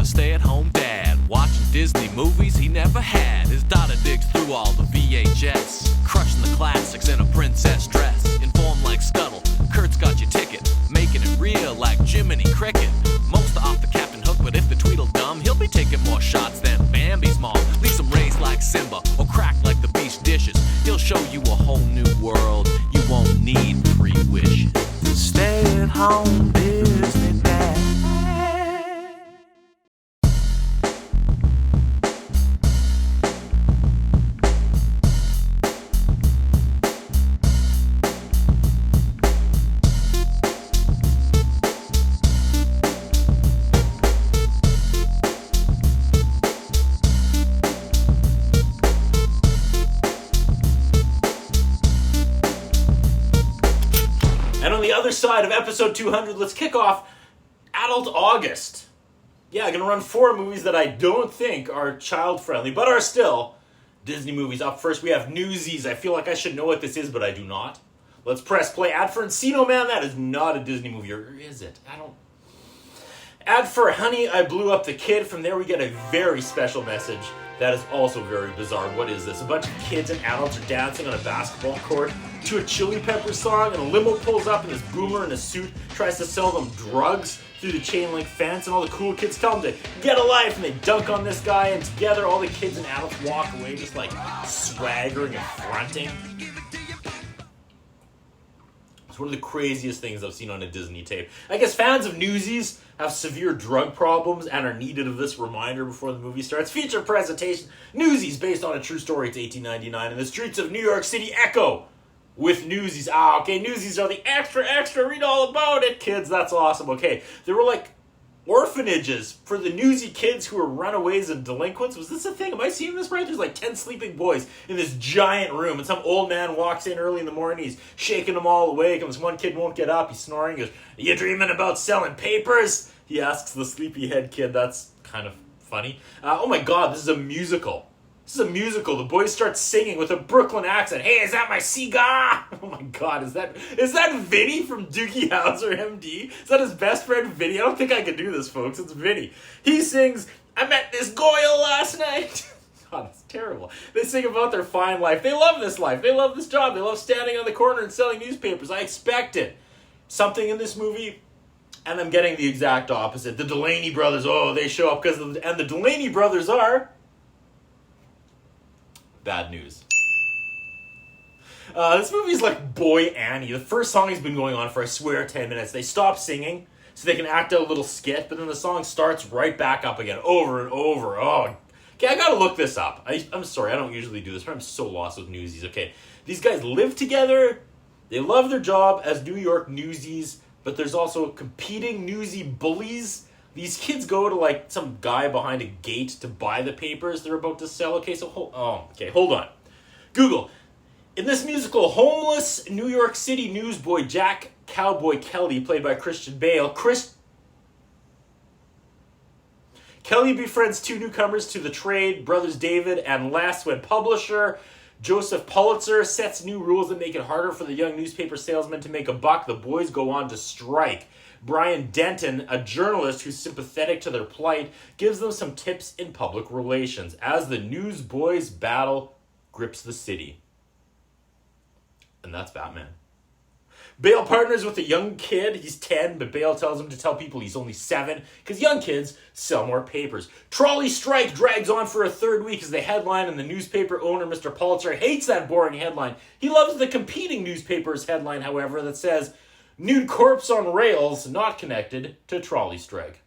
a stay-at-home dad, watching Disney movies he never had. His daughter digs through all the VHS, crushing the classics in a princess dress. Informed like Scuttle, Kurt's got your ticket, making it real like Jiminy Cricket. Most are off the Captain Hook, but if the Tweedledum, he'll be taking more shots than Bambi's mom. Leaves him raised like Simba, or cracked like the beach dishes. He'll show you a whole new world, you won't need 3 wishes. Stay at home, Disney Dad. And on the other side of episode 200, let's kick off Adult August. Yeah, I'm going to run 4 movies that I don't think are child-friendly, but are still Disney movies. Up first, we have Newsies. I feel like I should know what this is, but I do not. Let's press play. Ad for Encino Man. That is not a Disney movie, or is it? I don't... Ad for Honey, I Blew Up the Kid. From there, we get a very special message that is also very bizarre. What is this? A bunch of kids and adults are dancing on a basketball court to a Chili Peppers song, and a limo pulls up, and this boomer in a suit tries to sell them drugs through the chain link fence, and all the cool kids tell them to get a life, and they dunk on this guy, and together all the kids and adults walk away just like swaggering and fronting. It's one of the craziest things I've seen on a Disney tape. I guess fans of Newsies have severe drug problems and are needed of this reminder before the movie starts. Feature presentation, Newsies, based on a true story. It's 1899, and the streets of New York City echo with Newsies. Okay, Newsies are the extra, read all about it, kids. That's awesome. Okay, there were like orphanages for the newsy kids who were runaways and delinquents. Was this a thing? Am I seeing this right? There's like 10 sleeping boys in this giant room, and some old man walks in early in the morning. He's shaking them all awake, and this one kid won't get up. He's snoring. He goes, "Are you dreaming about selling papers?" He asks the sleepyhead kid. That's kind of funny. Oh my god, this is a musical. This is a musical. The boys start singing with a Brooklyn accent. "Hey, is that my cigar?" Oh my god, is that Vinny from Doogie Howser, MD? Is that his best friend, Vinny? I don't think I can do this, folks. It's Vinny. He sings, "I met this Goyle last night." God, it's terrible. They sing about their fine life. They love this life. They love this job. They love standing on the corner and selling newspapers. I expected something in this movie, and I'm getting the exact opposite. The Delaney brothers, they show up and the Delaney brothers are bad news. This movie is like Boy Annie. The first song has been going on for, I swear, 10 minutes. They stop singing so they can act out a little skit, but then the song starts right back up again, over and over. Oh, okay, I gotta look this up. I'm sorry, I don't usually do this, but I'm so lost with Newsies. Okay, these guys live together. They love their job as New York Newsies, but there's also competing newsy bullies. These kids go to like some guy behind a gate to buy the papers they're about to sell. Okay, so hold on. Google. In this musical, homeless New York City newsboy Jack Cowboy Kelly, played by Christian Bale, Kelly befriends 2 newcomers to the trade, brothers David and Les, when publisher Joseph Pulitzer sets new rules that make it harder for the young newspaper salesman to make a buck. The boys go on to strike. Brian Denton, a journalist who's sympathetic to their plight, gives them some tips in public relations as the newsboys' battle grips the city. And that's Batman. Bale partners with a young kid. He's 10, but Bale tells him to tell people he's only 7, because young kids sell more papers. Trolley strike drags on for a 3rd week as the headline, and the newspaper owner, Mr. Pulitzer, hates that boring headline. He loves the competing newspaper's headline, however, that says, "Nude corpse on rails not connected to trolley strike."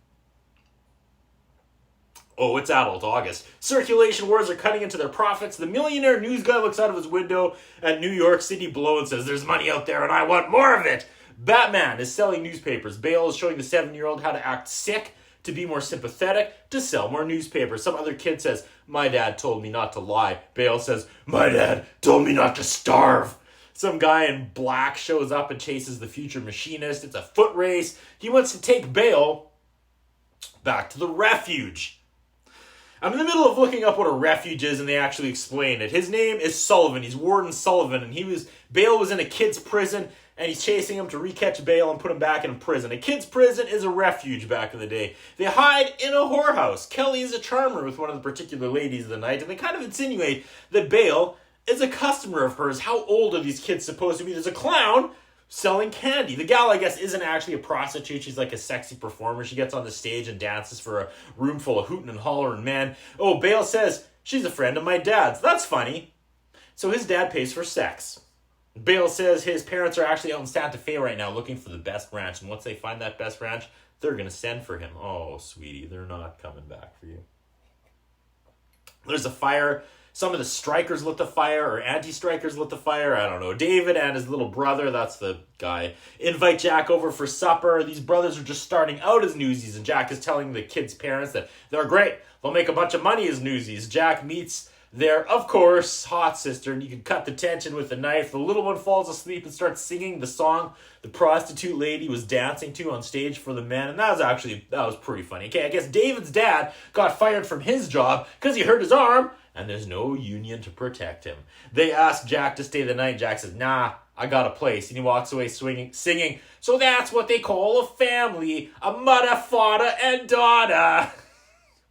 Oh, it's Adult August. Circulation wars are cutting into their profits. The millionaire news guy looks out of his window at New York City below and says, "There's money out there and I want more of it." Batman is selling newspapers. Bale is showing the 7-year-old how to act sick, to be more sympathetic, to sell more newspapers. Some other kid says, "My dad told me not to lie." Bale says, "My dad told me not to starve." Some guy in black shows up and chases the future machinist. It's a foot race. He wants to take Bale back to the refuge. I'm in the middle of looking up what a refuge is, and they actually explain it. His name is Sullivan. He's Warden Sullivan, and Bale was in a kid's prison, and he's chasing him to recatch Bale and put him back in prison. A kid's prison is a refuge back in the day. They hide in a whorehouse. Kelly is a charmer with one of the particular ladies of the night, and they kind of insinuate that Bale is a customer of hers. How old are these kids supposed to be? There's a clown selling candy. The gal, I guess, isn't actually a prostitute. She's like a sexy performer. She gets on the stage and dances for a room full of hooting and hollering men. Oh, Bale says, she's a friend of my dad's. That's funny. So his dad pays for sex. Bale says his parents are actually out in Santa Fe right now looking for the best ranch. And once they find that best ranch, they're going to send for him. Oh, sweetie, they're not coming back for you. There's a fire. Some of the strikers lit the fire, or anti-strikers lit the fire. I don't know. David and his little brother, that's the guy, invite Jack over for supper. These brothers are just starting out as newsies, and Jack is telling the kids' parents that they're great. They'll make a bunch of money as newsies. Jack meets their, of course, hot sister, and you can cut the tension with a knife. The little one falls asleep and starts singing the song the prostitute lady was dancing to on stage for the men, and that was pretty funny. Okay, I guess David's dad got fired from his job because he hurt his arm, and there's no union to protect him. They ask Jack to stay the night. Jack says, nah, I got a place. And he walks away singing, so that's what they call a family, a mother, father, and daughter.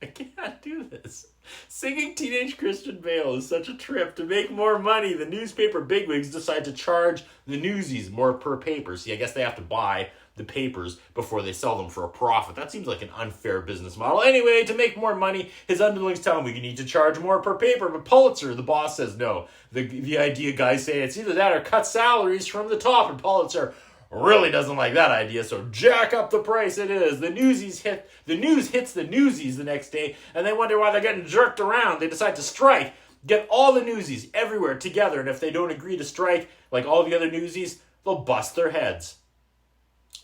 I can't do this. Singing Teenage Christian Bale is such a trip. To make more money, the newspaper bigwigs decide to charge the newsies more per paper. See, I guess they have to buy the papers before they sell them for a profit. That seems like an unfair business model. Anyway, to make more money, his underlings tell him we need to charge more per paper, but Pulitzer, the boss, says no. The idea guys say it's either that or cut salaries from the top, and Pulitzer really doesn't like that idea, so jack up the price it is. The news hits the newsies the next day, and they wonder why they're getting jerked around. They decide to strike, get all the newsies everywhere together, and if they don't agree to strike, like all the other newsies, they'll bust their heads.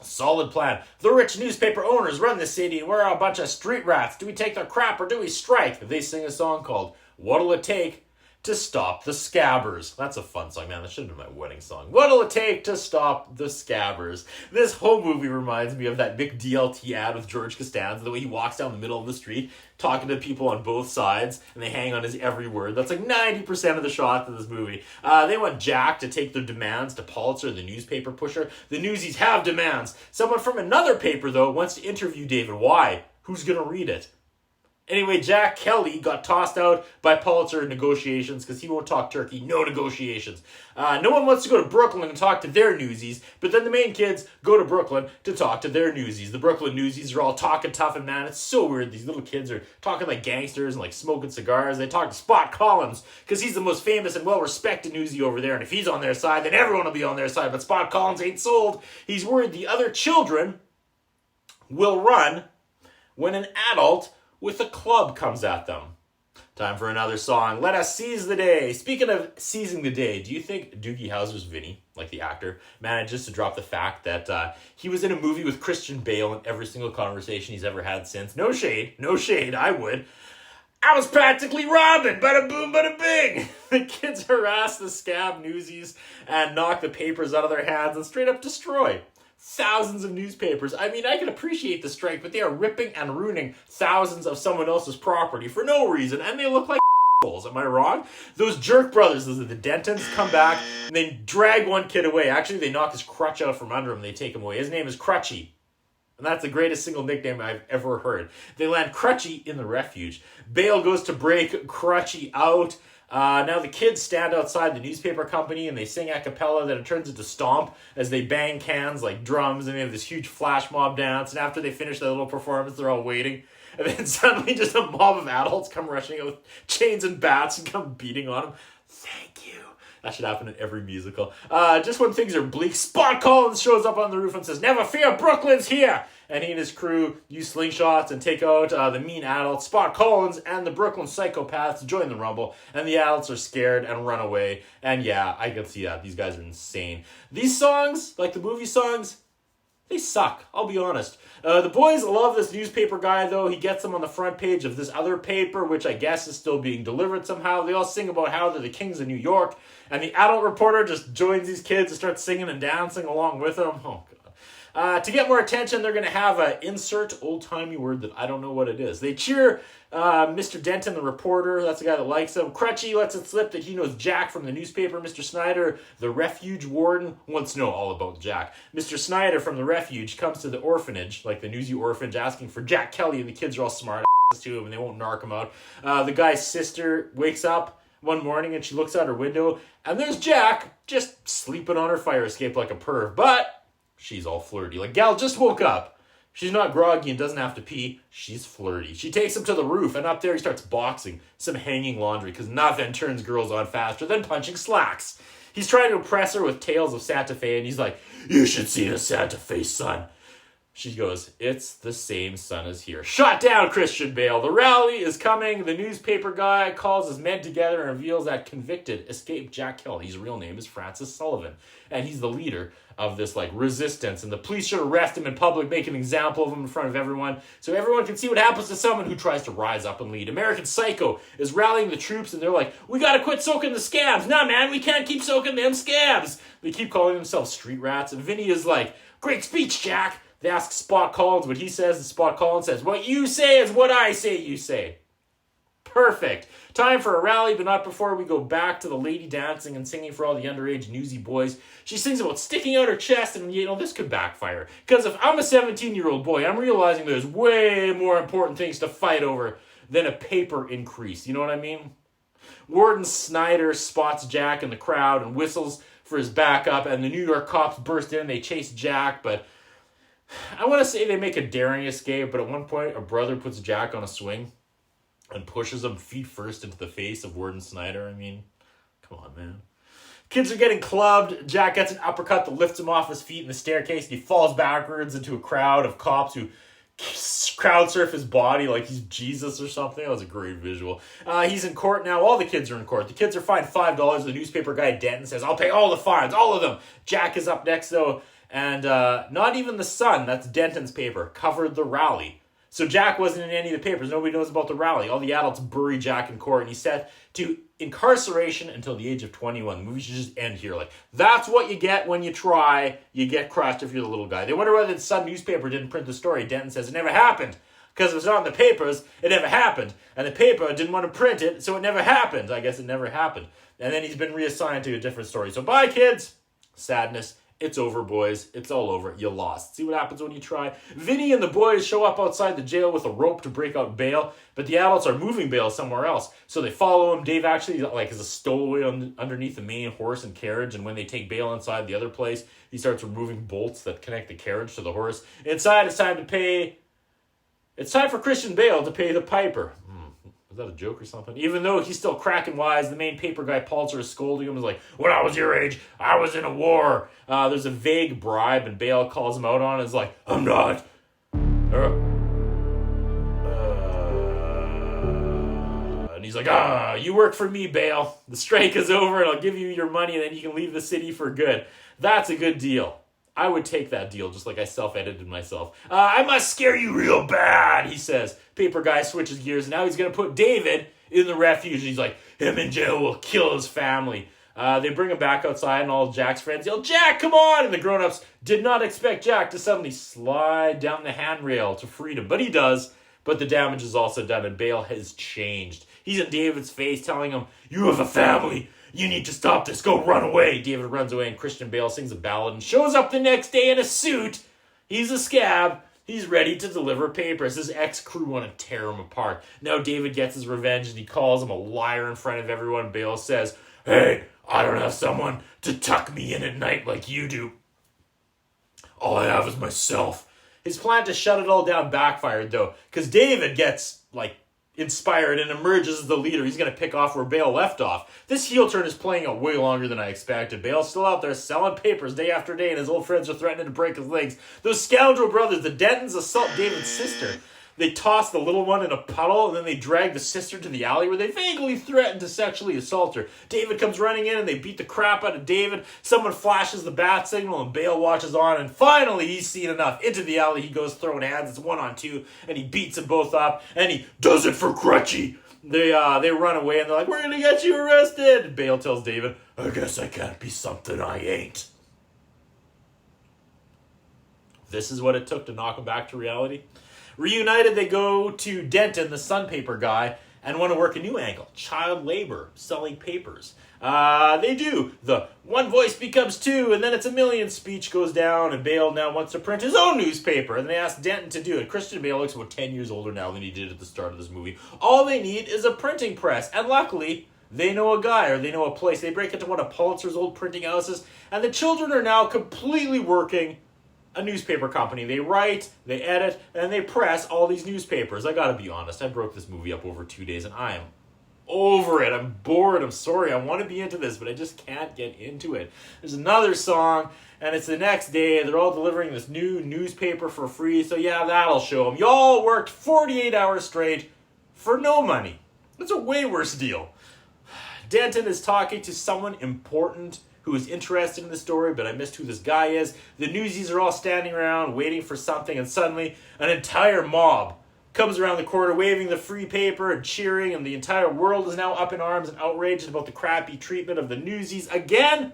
Solid plan. The rich newspaper owners run the city, and we're a bunch of street rats. Do we take their crap or do we strike? They sing a song called What'll It Take to Stop the Scabbers. That's a fun song, man. That should have been my wedding song. What'll it take to stop the Scabbers? This whole movie reminds me of that Mick DLT ad with George Costanza, the way he walks down the middle of the street talking to people on both sides, and they hang on his every word. That's like 90% of the shots of this movie. They want Jack to take their demands to Pulitzer, the newspaper pusher. The newsies have demands. Someone from another paper, though, wants to interview David. Why? Who's going to read it? Anyway, Jack Kelly got tossed out by Pulitzer in negotiations because he won't talk turkey. No negotiations. No one wants to go to Brooklyn and talk to their newsies, but then the main kids go to Brooklyn to talk to their newsies. The Brooklyn newsies are all talking tough, and man, it's so weird. These little kids are talking like gangsters and like smoking cigars. They talk to Spot Collins because he's the most famous and well-respected newsie over there, and if he's on their side, then everyone will be on their side, but Spot Collins ain't sold. He's worried the other children will run when an adult with a club comes at them. Time for another song. Let us seize the day. Speaking of seizing the day, do you think Doogie Howser's Vinny, like the actor, manages to drop the fact that he was in a movie with Christian Bale in every single conversation he's ever had since? No shade, I would. I was practically Robin, bada boom, bada bing. The kids harass the scab newsies and knock the papers out of their hands and straight up destroy thousands of newspapers. I mean, I can appreciate the strike, but they are ripping and ruining thousands of someone else's property for no reason, and they look like assholes. Am I wrong? Those jerk brothers, those are the Dentons, come back, and they drag one kid away. Actually, they knock his crutch out from under him, and they take him away. His name is Crutchy, and that's the greatest single nickname I've ever heard. They land Crutchy in the refuge. Bale goes to break Crutchy out. Now the kids stand outside the newspaper company and they sing a cappella. Then it turns into Stomp as they bang cans like drums, and they have this huge flash mob dance. And after they finish their little performance, they're all waiting. And then suddenly just a mob of adults come rushing out with chains and bats and come beating on them. Thank you. That should happen in every musical. Just when things are bleak, Spot Collins shows up on the roof and says, "Never fear, Brooklyn's here!" And he and his crew use slingshots and take out the mean adults. Spot Collins and the Brooklyn psychopaths join the rumble, and the adults are scared and run away. And yeah, I can see that. These guys are insane. These songs, like the movie songs, they suck, I'll be honest. The boys love this newspaper guy, though. He gets them on the front page of this other paper, which I guess is still being delivered somehow. They all sing about how they're the kings of New York, and the adult reporter just joins these kids and starts singing and dancing along with them. Oh, God. To get more attention, they're going to have an insert old-timey word that I don't know what it is. They cheer Mr. Denton, the reporter. That's the guy that likes him. Crutchy lets it slip that he knows Jack from the newspaper. Mr. Snyder, the refuge warden, wants to know all about Jack. Mr. Snyder from the refuge comes to the orphanage, like the Newsy orphanage, asking for Jack Kelly, and the kids are all smart to him, and they won't narc him out. The guy's sister wakes up one morning, and she looks out her window, and there's Jack just sleeping on her fire escape like a perv. But she's all flirty. Like, gal just woke up. She's not groggy and doesn't have to pee. She's flirty. She takes him to the roof, and up there he starts boxing some hanging laundry, because nothing turns girls on faster than punching slacks. He's trying to impress her with tales of Santa Fe, and he's like, "You should see the Santa Fe sun." She goes, "It's the same sun as here." Shot down, Christian Bale. The rally is coming. The newspaper guy calls his men together and reveals that convicted escaped Jack Kelly. His real name is Francis Sullivan. And he's the leader of this resistance. And the police should arrest him in public, make an example of him in front of everyone, so everyone can see what happens to someone who tries to rise up and lead. American Psycho is rallying the troops, and they're like, "We gotta quit soaking the scabs." "Nah, man, we can't keep soaking them scabs." They keep calling themselves street rats. And Vinny is like, "Great speech, Jack." They ask Spot Collins what he says, and Spot Collins says, "What you say is what I say you say." Perfect. Time for a rally, but not before we go back to the lady dancing and singing for all the underage newsy boys. She sings about sticking out her chest, and this could backfire. Because if I'm a 17-year-old boy, I'm realizing there's way more important things to fight over than a paper increase. You know what I mean? Warden Snyder spots Jack in the crowd and whistles for his backup, and the New York cops burst in. They chase Jack, but I want to say they make a daring escape, but at one point, a brother puts Jack on a swing and pushes him feet first into the face of Warden Snyder. I mean, come on, man. Kids are getting clubbed. Jack gets an uppercut that lifts him off his feet in the staircase, and he falls backwards into a crowd of cops who crowd surf his body like he's Jesus or something. That was a great visual. He's in court now. All the kids are in court. The kids are fined $5. The newspaper guy, Denton, says, "I'll pay all the fines, all of them." Jack is up next, though. And not even the Sun, that's Denton's paper, covered the rally. So Jack wasn't in any of the papers. Nobody knows about the rally. All the adults bury Jack in court, and he's set to incarceration until the age of 21. The movie should just end here. That's what you get when you try. You get crushed if you're the little guy. They wonder whether the Sun newspaper didn't print the story. Denton says it never happened. Because it was not in the papers, it never happened. And the paper didn't want to print it, so it never happened. I guess it never happened. And then he's been reassigned to a different story. So bye, kids. Sadness. It's over, boys. It's all over. You lost. See what happens when you try? Vinny and the boys show up outside the jail with a rope to break out bail, but the adults are moving bail somewhere else. So they follow him. Dave actually is a stowaway underneath the main horse and carriage, and when they take bail inside the other place, he starts removing bolts that connect the carriage to the horse. Inside, it's time to pay. It's time for Christian Bale to pay the piper. Is that a joke or something? Even though he's still cracking wise, the main paper guy, Palter, is scolding him. He's like, "When I was your age, I was in a war." There's a vague bribe, and Bale calls him out on it. He's like, "I'm not." And he's like, "You work for me, Bale. The strike is over, and I'll give you your money, and then you can leave the city for good." That's a good deal. I would take that deal, just like I self-edited myself. "I must scare you real bad," he says. Paper guy switches gears. Now he's going to put David in the refuge. He's like, him in jail will kill his family. They bring him back outside, and all Jack's friends yell, "Jack, come on!" And the grown-ups did not expect Jack to suddenly slide down the handrail to freedom. But he does. But the damage is also done, and Bale has changed. He's in David's face telling him, "You have a family. You need to stop this. Go run away." David runs away, and Christian Bale sings a ballad and shows up the next day in a suit. He's a scab. He's ready to deliver papers. His ex-crew want to tear him apart. Now David gets his revenge, and he calls him a liar in front of everyone. Bale says, "Hey, I don't have someone to tuck me in at night like you do. All I have is myself." His plan to shut it all down backfired, though, because David gets, inspired and emerges as the leader. He's going to pick off where Bale left off. This heel turn is playing out way longer than I expected. Bale's still out there selling papers day after day, and his old friends are threatening to break his legs. Those scoundrel brothers, the Dentons, assault David's sister. They toss the little one in a puddle, and then they drag the sister to the alley where they vaguely threaten to sexually assault her. David comes running in, and they beat the crap out of David. Someone flashes the bat signal, and Bale watches on, and finally he's seen enough. Into the alley he goes, throwing hands. It's 1-on-2, and he beats them both up, and he does it for Crutchy. They run away, and they're like, "We're going to get you arrested." Bale tells David, "I guess I can't be something I ain't." this is what it took to knock him back to reality. Reunited, they go to Denton, the Sun paper guy, and want to work a new angle, child labor, selling papers. They do. The one voice becomes two, and then it's a million speech goes down, and Bale now wants to print his own newspaper, and they ask Denton to do it. Christian Bale looks about 10 years older now than he did at the start of this movie. All they need is a printing press, and luckily, they know a guy, or they know a place. They break into one of Pulitzer's old printing houses, and the children are now completely working a newspaper company. They write, they edit, and they press all these newspapers. I gotta be honest, I broke this movie up over 2 days, and I am over it. I'm bored. I'm sorry. I want to be into this, but I just can't get into it. There's another song, and it's the next day. They're all delivering this new newspaper for free, so yeah, that'll show them. Y'all worked 48 hours straight for no money. That's a way worse deal. Denton is talking to someone important who is interested in the story, but I missed who this guy is. The Newsies are all standing around waiting for something, and suddenly an entire mob comes around the corner waving the free paper and cheering, and the entire world is now up in arms and outraged about the crappy treatment of the Newsies. Again,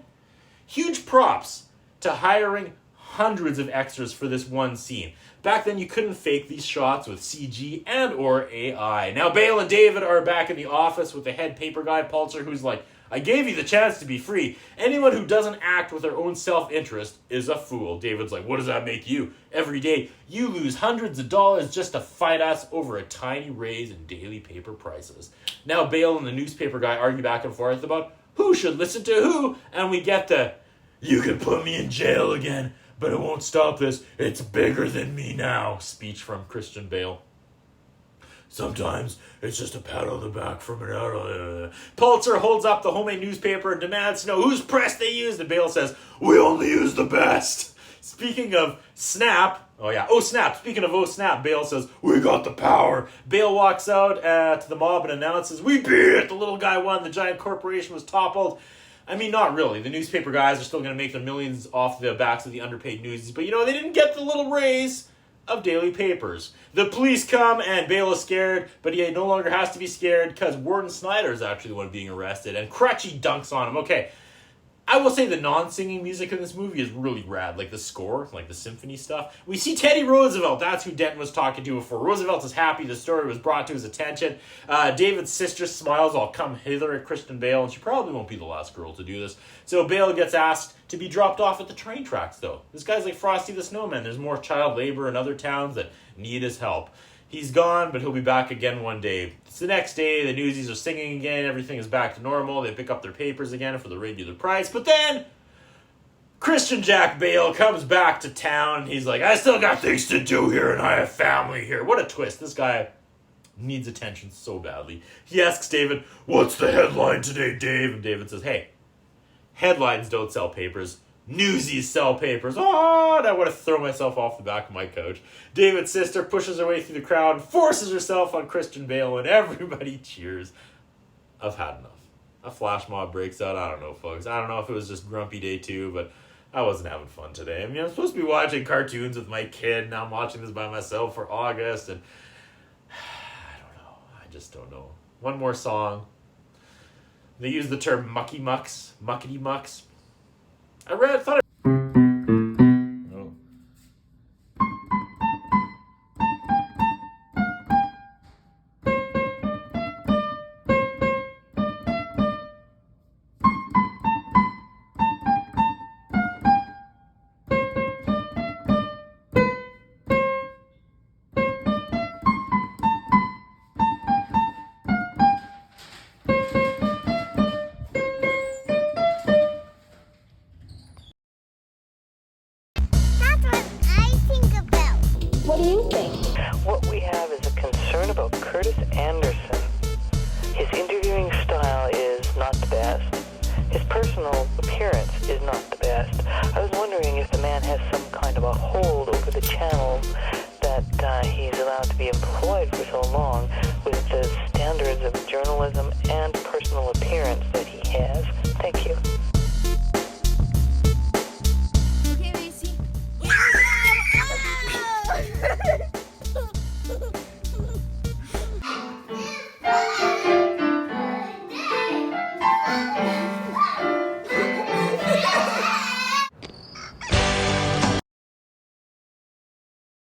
huge props to hiring hundreds of extras for this one scene. Back then, you couldn't fake these shots with CG and or AI. Now, Bale and David are back in the office with the head paper guy, Pulitzer, who's like, I gave you the chance to be free. Anyone who doesn't act with their own self-interest is a fool. David's like, what does that make you? Every day, you lose hundreds of dollars just to fight us over a tiny raise in daily paper prices. Now Bale and the newspaper guy argue back and forth about who should listen to who, and we get the, you can put me in jail again, but it won't stop this. It's bigger than me now, speech from Christian Bale. Sometimes it's just a pat on the back from an out. Pulitzer holds up the homemade newspaper and demands to know whose press they used, and Bale says, we only use the best. Speaking of Snap, speaking of Snap, Bale says, we got the power. Bale walks out to the mob and announces, we beat it, the little guy won, the giant corporation was toppled. I mean, not really. The newspaper guys are still going to make their millions off the backs of the underpaid newsies, but they didn't get the little raise of daily papers. The police come and Bale is scared, but he no longer has to be scared because Warden Snyder is actually the one being arrested, and Crutchy dunks on him. Okay, I will say the non-singing music in this movie is really rad, like the score, like the symphony stuff. We see Teddy Roosevelt, that's who Denton was talking to before. Roosevelt is happy the story was brought to his attention. David's sister smiles, I'll come hither at Christian Bale, and she probably won't be the last girl to do this. So Bale gets asked to be dropped off at the train tracks, though. This guy's like Frosty the Snowman. There's more child labor in other towns that need his help. He's gone, but he'll be back again one day. It's the next day, the Newsies are singing again, everything is back to normal, they pick up their papers again for the regular price, but then Christian Jack Bale comes back to town, and he's like, I still got things to do here, and I have family here. What a twist. This guy needs attention so badly. He asks David, what's the headline today, Dave? And David says, hey, headlines don't sell papers. Newsies sell papers. Oh, and I want to throw myself off the back of my couch. David's sister pushes her way through the crowd and forces herself on Christian Bale, and everybody cheers. I've had enough. A flash mob breaks out. I don't know, folks. I don't know if it was just grumpy day 2, but I wasn't having fun today. I mean, I'm supposed to be watching cartoons with my kid. Now I'm watching this by myself for August, and I don't know. I just don't know. One more song. They use the term muckety mucks. I thought What do you think? What we have is a concern about Curtis Anderson. His interviewing style is not the best. His personal appearance is not the best. I was wondering if the man has some kind of a hold over the channel that he's allowed to be employed for so long with the standards of journalism and personal appearance that he has. Thank you.